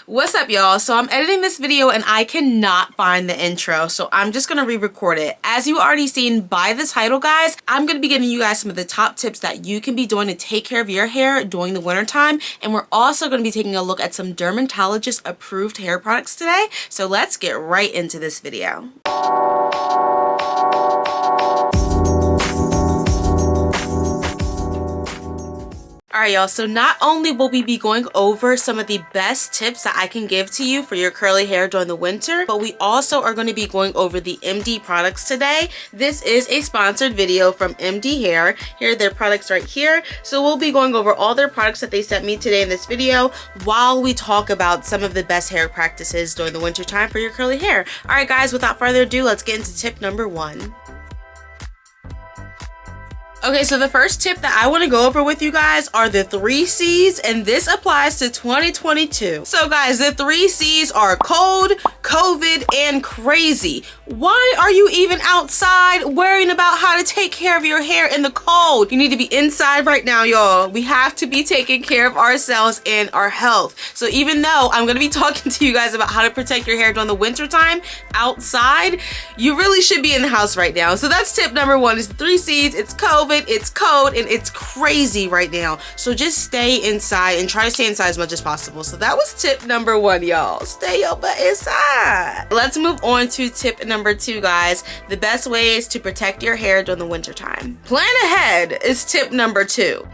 What's up, y'all? So I'm editing this video and I cannot find the intro, so I'm just gonna re-record it. As you already seen by the title, guys, I'm gonna be giving you guys some of the top tips that you can be doing to take care of your hair during the winter time, and we're also gonna be taking a look at some dermatologist approved hair products today. So let's get right into this video. Alright, y'all, so not only will we be going over some of the best tips that I can give to you for your curly hair during the winter, but we also are going to be going over the MD products today. This is a sponsored video from MDhair. Here are their products right here. So we'll be going over all their products that they sent me today in this video while we talk about some of the best hair practices during the winter time for your curly hair. Alright guys, without further ado, let's get into tip number 1. Okay, so the first tip that I want to go over with you guys are the 3 C's, and this applies to 2022. So guys, the 3 C's are cold, COVID, and crazy. Why are you even outside worrying about how to take care of your hair in the cold? You need to be inside right now, y'all. We have to be taking care of ourselves and our health. So even though I'm going to be talking to you guys about how to protect your hair during the winter time outside, you really should be in the house right now. So that's tip number 1 is the 3 C's. It's COVID, it's cold, and it's crazy right now. So just stay inside and try to stay inside as much as possible. So that was tip number 1, y'all. Stay your butt inside. Let's move on to tip number 2, guys. The best ways to protect your hair during the winter time. Plan ahead is tip number 2.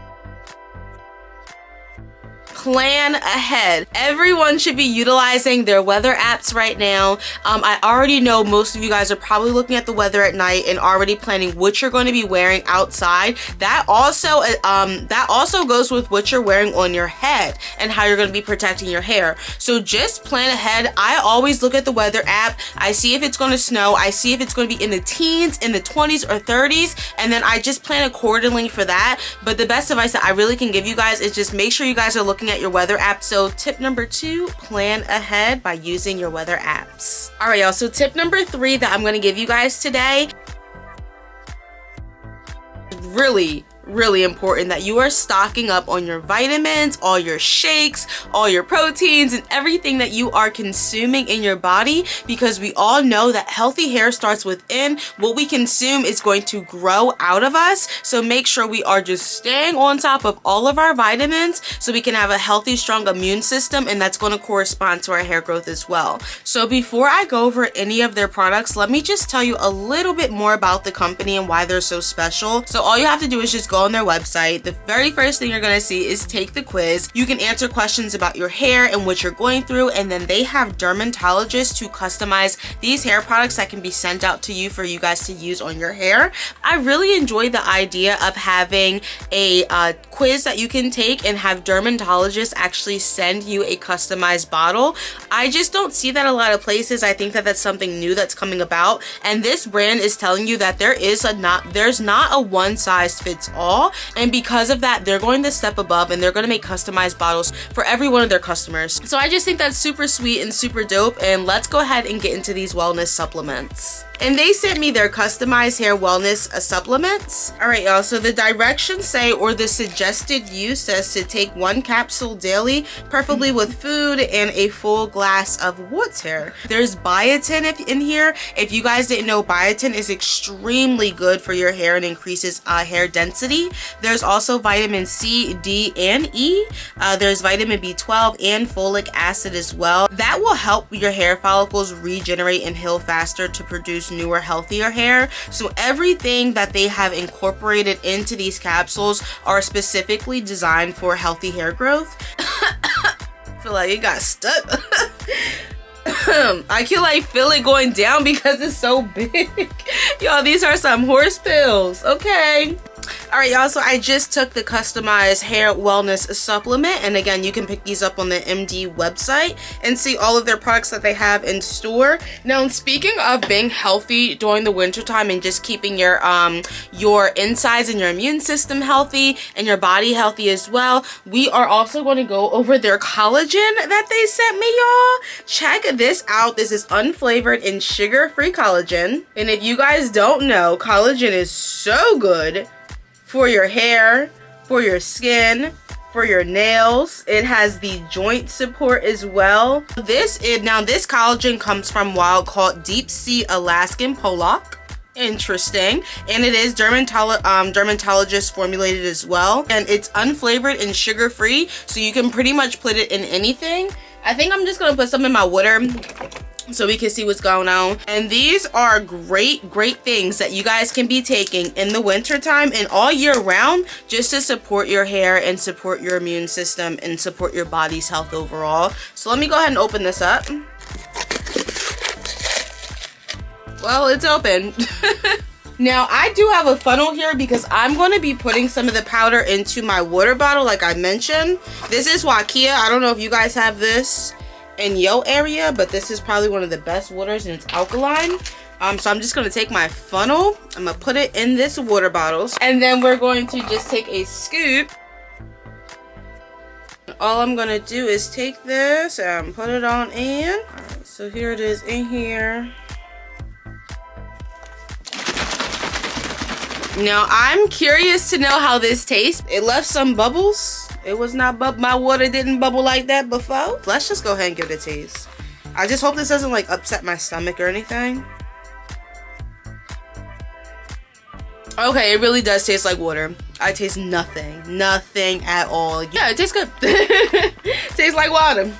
Plan ahead. Everyone should be utilizing their weather apps right now. I already know most of you guys are probably looking at the weather at night and already planning what you're going to be wearing outside. That also goes with what you're wearing on your head and how you're going to be protecting your hair. So just plan ahead. I always look at the weather app. I see if it's going to snow. I see if it's going to be in the teens, in the 20s or 30s, and then I just plan accordingly for that. But the best advice that I really can give you guys is just make sure you guys are looking at your weather app. So tip number 2, plan ahead by using your weather apps. All right, y'all, so tip number 3 that I'm going to give you guys today, really important that you are stocking up on your vitamins, all your shakes, all your proteins, and everything that you are consuming in your body, because we all know that healthy hair starts within. What we consume is going to grow out of us. So make sure we are just staying on top of all of our vitamins so we can have a healthy, strong immune system, and that's going to correspond to our hair growth as well. So before I go over any of their products, let me just tell you a little bit more about the company and why they're so special. So all you have to do is just go on their website. The very first thing you're going to see is take the quiz. You can answer questions about your hair and what you're going through, and then they have dermatologists to customize these hair products that can be sent out to you for you guys to use on your hair. I really enjoy the idea of having a quiz that you can take and have dermatologists actually send you a customized bottle. I just don't see that a lot of places. I think that that's something new that's coming about, and this brand is telling you that there's not a one size fits all. And because of that, they're going to step above and they're going to make customized bottles for every one of their customers. So I just think that's super sweet and super dope. And let's go ahead and get into these wellness supplements. And they sent me their customized hair wellness supplements. All right, y'all, so the directions say, or the suggested use says to take 1 capsule daily, preferably with food and a full glass of water. There's biotin in here. If you guys didn't know, biotin is extremely good for your hair and increases hair density. There's also vitamin C, D, and E. There's vitamin B12 and folic acid as well. That will help your hair follicles regenerate and heal faster to produce newer, healthier hair. So everything that they have incorporated into these capsules are specifically designed for healthy hair growth. I feel like it got stuck. I can like feel it going down because it's so big. Y'all, these are some horse pills, okay? Alright, y'all, so I just took the customized hair wellness supplement, and again, you can pick these up on the MD website and see all of their products that they have in store. Now, speaking of being healthy during the winter time and just keeping your insides and your immune system healthy and your body healthy as well, we are also going to go over their collagen that they sent me, y'all. Check this out. This is unflavored and sugar-free collagen, and if you guys don't know, collagen is so good for your hair, for your skin, for your nails. It has the joint support as well. This collagen comes from wild caught deep sea Alaskan pollock. Interesting. And it is dermatologist formulated as well, and it's unflavored and sugar free, so you can pretty much put it in anything. I think I'm just gonna put some in my water so we can see what's going on. And these are great things that you guys can be taking in the winter time and all year round, just to support your hair and support your immune system and support your body's health overall. So let me go ahead and open this up. Well, it's open. Now, I do have a funnel here because I'm going to be putting some of the powder into my water bottle like I mentioned. This is Wakia. I don't know if you guys have this in your area, but this is probably one of the best waters and it's alkaline. So I'm just going to take my funnel. I'm going to put it in this water bottle. And then we're going to just take a scoop. All I'm going to do is take this and put it on in. Alright, so here it is in here. Now, I'm curious to know how this tastes. It left some bubbles. It was not my water didn't bubble like that before. Let's just go ahead and give it a taste. I just hope this doesn't like upset my stomach or anything. Okay, it really does taste like water. I taste nothing at all. Yeah, it tastes good. Tastes like water.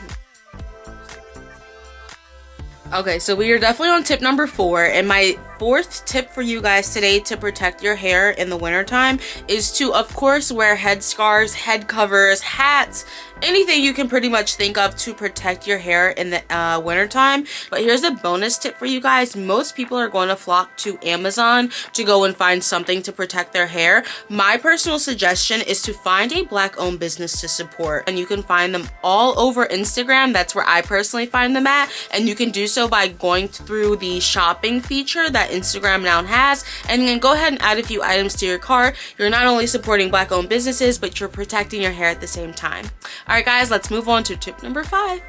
Okay, so we are definitely on tip number 4, and my 4th tip for you guys today to protect your hair in the wintertime is to, of course, wear head scarves, head covers, hats, anything you can pretty much think of to protect your hair in the wintertime. But here's a bonus tip for you guys. Most people are going to flock to Amazon to go and find something to protect their hair. My personal suggestion is to find a Black-owned business to support, and you can find them all over Instagram. That's where I personally find them at, and you can do so by going through the shopping feature that Instagram now has, and then go ahead and add a few items to your cart. You're not only supporting Black-owned businesses, but you're protecting your hair at the same time. Alright guys, let's move on to tip number 5.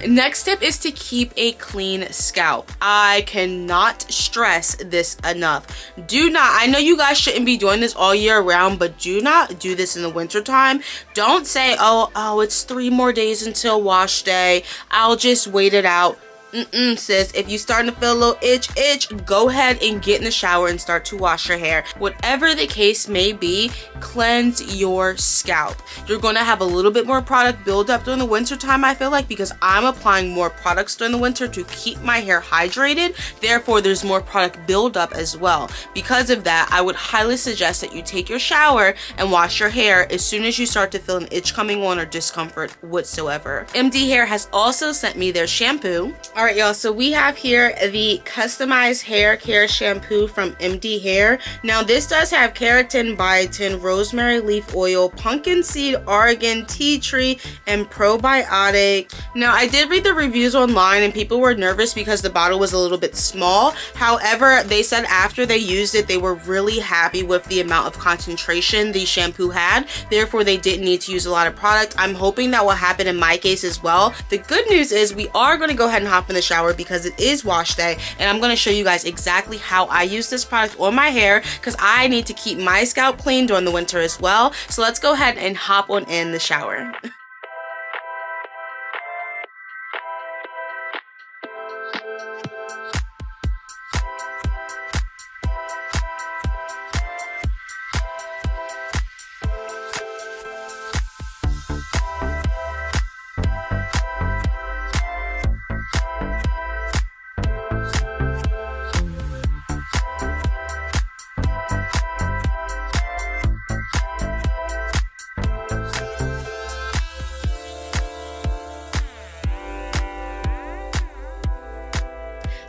Next tip is to keep a clean scalp. I cannot stress this enough. I know you guys shouldn't be doing this all year round, but do not do this in the winter time. Don't say, oh, it's 3 more days until wash day, I'll just wait it out. Sis, if you're starting to feel a little itch, go ahead and get in the shower and start to wash your hair. Whatever the case may be, cleanse your scalp. You're going to have a little bit more product buildup during the winter time, I feel like, because I'm applying more products during the winter to keep my hair hydrated. Therefore, there's more product buildup as well. Because of that, I would highly suggest that you take your shower and wash your hair as soon as you start to feel an itch coming on or discomfort whatsoever. MDhair has also sent me their shampoo. Alright y'all, so we have here the customized hair care shampoo from MDhair. Now this does have keratin, biotin, rosemary leaf oil, pumpkin seed, argan, tea tree, and probiotic. Now I did read the reviews online and people were nervous because the bottle was a little bit small. However, they said after they used it, they were really happy with the amount of concentration the shampoo had. Therefore, they didn't need to use a lot of product. I'm hoping that will happen in my case as well. The good news is we are going to go ahead and hop in the shower because it is wash day, and I'm going to show you guys exactly how I use this product on my hair because I need to keep my scalp clean during the winter as well. So let's go ahead and hop on in the shower.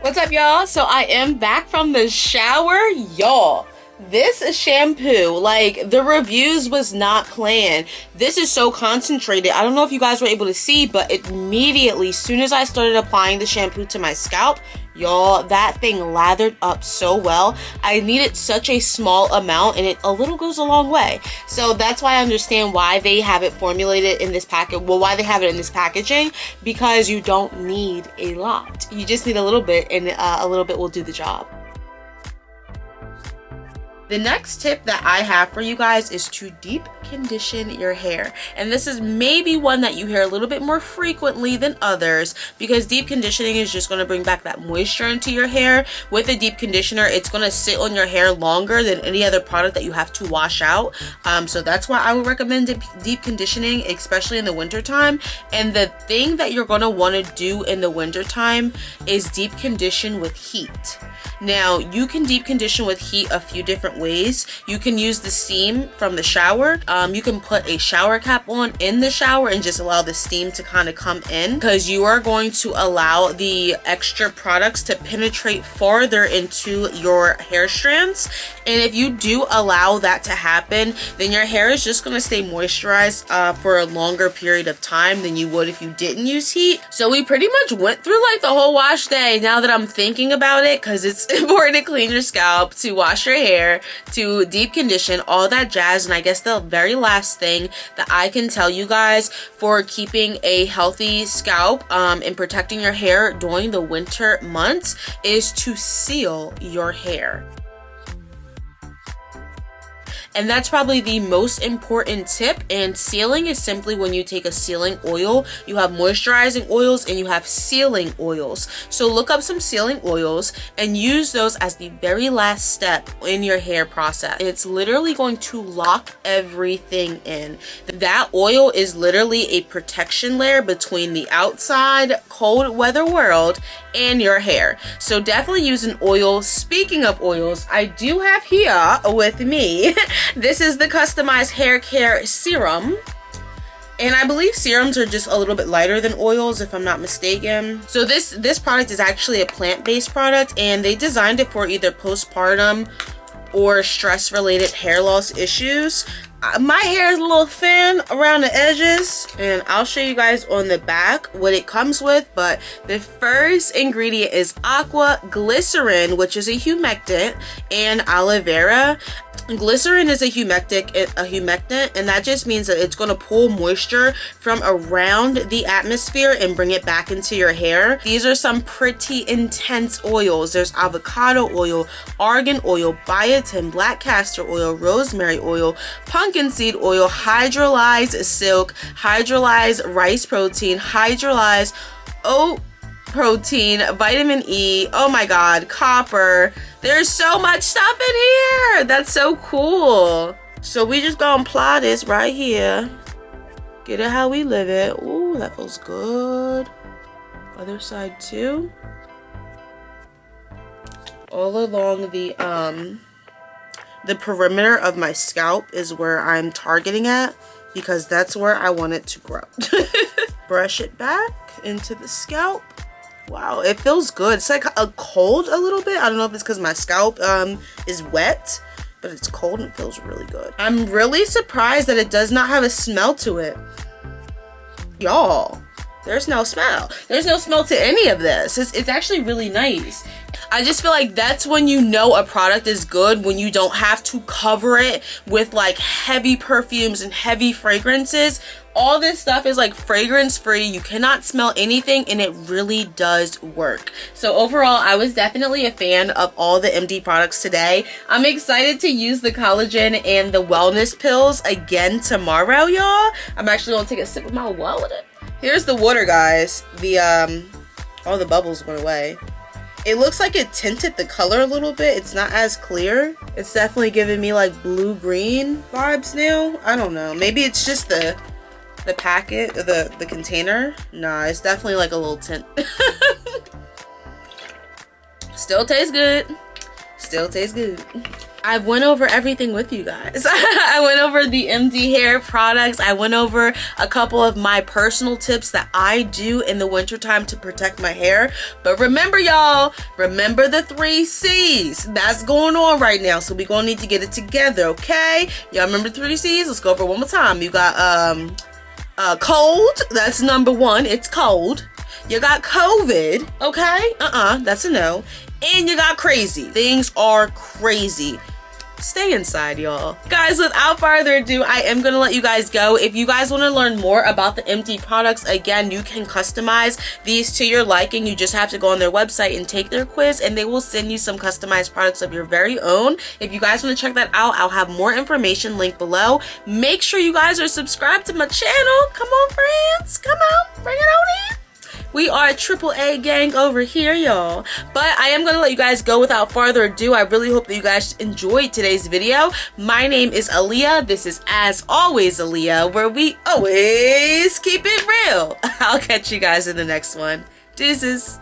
What's up, y'all? So I am back from the shower. Y'all, this shampoo, like, the reviews was not planned. This is so concentrated. I don't know if you guys were able to see, but immediately, as soon as I started applying the shampoo to my scalp, y'all, that thing lathered up so well. I needed such a small amount, and a little goes a long way. So that's why I understand why they have it formulated in this packet. Well, why they have it in this packaging, because you don't need a lot. You just need a little bit, and a little bit will do the job. The next tip that I have for you guys is to deep condition your hair. And this is maybe one that you hear a little bit more frequently than others, because deep conditioning is just going to bring back that moisture into your hair. With a deep conditioner, it's going to sit on your hair longer than any other product that you have to wash out. So that's why I would recommend deep conditioning, especially in the winter time. And the thing that you're going to want to do in the winter time is deep condition with heat. Now, you can deep condition with heat a few different ways. You can use the steam from the shower. You can put a shower cap on in the shower and just allow the steam to kind of come in, because you are going to allow the extra products to penetrate farther into your hair strands. And if you do allow that to happen, then your hair is just going to stay moisturized for a longer period of time than you would if you didn't use heat. So we pretty much went through like the whole wash day, now that I'm thinking about it, because it's important to clean your scalp, to wash your hair, to deep condition, all that jazz. And I guess the very last thing that I can tell you guys for keeping a healthy scalp and protecting your hair during the winter months is to seal your hair. And that's probably the most important tip. And sealing is simply when you take a sealing oil. You have moisturizing oils and you have sealing oils. So look up some sealing oils and use those as the very last step in your hair process. It's literally going to lock everything in. That oil is literally a protection layer between the outside cold weather world and your hair. So definitely use an oil. Speaking of oils, I do have here with me this is the customized hair care serum. And I believe serums are just a little bit lighter than oils, if I'm not mistaken. So this product is actually a plant-based product, and they designed it for either postpartum or stress-related hair loss issues. My hair is a little thin around the edges, and I'll show you guys on the back what it comes with. But the first ingredient is aqua glycerin, which is a humectant, and aloe vera. Glycerin is a humectant, and that just means that it's going to pull moisture from around the atmosphere and bring it back into your hair. These are some pretty intense oils. There's avocado oil, argan oil, biotin, black castor oil, rosemary oil, pumpkin seed oil, hydrolyzed silk, hydrolyzed rice protein, hydrolyzed oat protein, vitamin E, oh my god, copper. There's so much stuff in here. That's so cool. So we just gonna apply this right here. Get it how we live it. Ooh, that feels good. Other side too. All along the perimeter of my scalp is where I'm targeting at, because that's where I want it to grow. Brush it back into the scalp. Wow, it feels good. It's like a cold a little bit. I don't know if it's because my scalp is wet, but it's cold and it feels really good. I'm really surprised that it does not have a smell to it. Y'all, there's no smell. There's no smell to any of this. It's actually really nice. I just feel like that's when you know a product is good, when you don't have to cover it with like heavy perfumes and heavy fragrances. All this stuff is like fragrance free. You cannot smell anything, and it really does work. So overall, I was definitely a fan of all the MD products today. I'm excited to use the collagen and the wellness pills again tomorrow, y'all. I'm actually gonna take a sip of my water with it. Here's the water, guys. All the bubbles went away. It looks like it tinted the color a little bit. It's not as clear. It's definitely giving me like blue-green vibes now. I don't know. Maybe it's just the packet, the container. Nah, it's definitely like a little tint. Still tastes good. Still tastes good. I went over everything with you guys. I went over the MDhair products. I went over a couple of my personal tips that I do in the wintertime to protect my hair. But remember, y'all, remember the 3 C's. That's going on right now. So we're gonna need to get it together, okay? Y'all remember 3 C's? Let's go over it one more time. You got cold. That's number 1. It's cold. You got COVID. Okay? That's a no. And you got crazy. Things are crazy. stay inside, y'all. Guys, without further ado, I am gonna let you guys go. If you guys want to learn more about the MD products, again, you can customize these to your liking. You just have to go on their website and take their quiz, and they will send you some customized products of your very own. If you guys want to check that out, I'll have more information linked below. Make sure you guys are subscribed to my channel. Come on, friends. Come on. Bring it on in. We are a AAA gang over here, y'all. But I am going to let you guys go without further ado. I really hope that you guys enjoyed today's video. My name is Aleia. This is As Always Aleia, where we always keep it real. I'll catch you guys in the next one. Deuces.